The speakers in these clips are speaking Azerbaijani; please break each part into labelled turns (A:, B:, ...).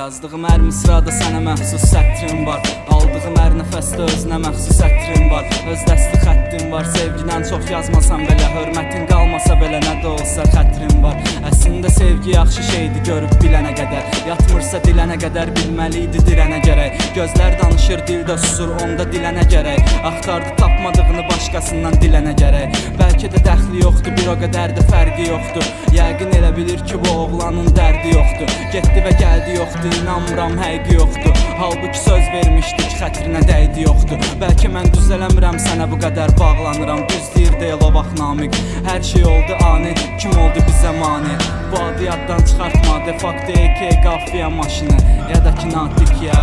A: Yazdığım hər misrada sənə məxsus sətrim var. Aldığım hər nəfəsdə özünə məxsus ətrim var. Öz dəsti xəttim var. Sevgidən çox yazmasam belə, hörmətin qalmasa belə, nə də olsa xətrim var. Əslində sevgi yaxşı şeydir, görüb bilənə qədər. Yatmırsa dilənə qədər, bilməliydi dirənə gərək. Gözlər danışır, dildə susur, onda dilənə gərək. Axtardı tapmadığını başqasından dilənə gərək. Bəlkə də dəxli yoxdur, bir o qədər də fərqi yoxdur. Yəqin elə bilir ki, bu oğlanın dərdi yoxdur. Getdi və gəldi yoxdur, inanmıram həqiqi yoxdur. Halbuki söz vermişdik, xətrinə dəydi yoxdur. Bəlkə mən düzələmirəm, sənə bu qədər bağlanıram. Düz deyir deyil o vaxt Namiq. Hər şey oldu ani, kim oldu bizə mani? Bu adı yaddan çıxartma, de facto AK qafiyə maşını, ya da ki natik ya.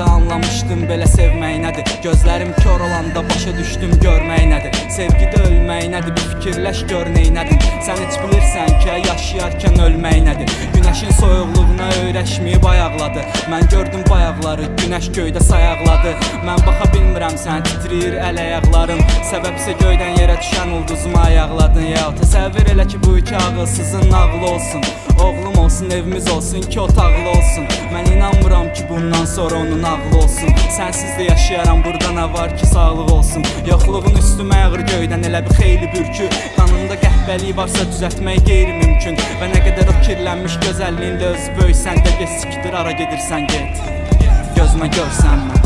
A: Anlamışdım belə sevmək nədir. Gözlərim kör olanda başa düşdüm görmək nədir. Sevgidə ölmək nədir, bir fikirləş gör neynədin. Sən heç bilirsən ki, yaşayarkən ölmək nədir. Günəşin soyuqluğuna öyrəşməyib ayaqladı. Mən gördüm bayaqları, günəş göydə sayaqladı. Mən baxa bilmirəm, sən titriyir əl ayaqlarım. Səbəbsə göydən yerə düşən ulduzuma ayaqladın. Ya təsəvvür elə ki, bu iki ağılsızın nağlı olsun. Oğlum olsun, evimiz olsun, iki otaqlı olsun. Mən inanmıram ki, bundan sonra onun ağlı olsun. Sənsiz də yaşayaram, burada nə var ki, sağlıq olsun. Yoxluğun üstümə yağır göydən elə bir xeyli bürkü. Qanında qəhbəlik varsa düzəltmək qeyri-mümkün. Və nə qədər o kirlənmiş gözəlliğinlə özü böyük, sən də get sikdir, ara gedirsən get. Gözümə görsənmə.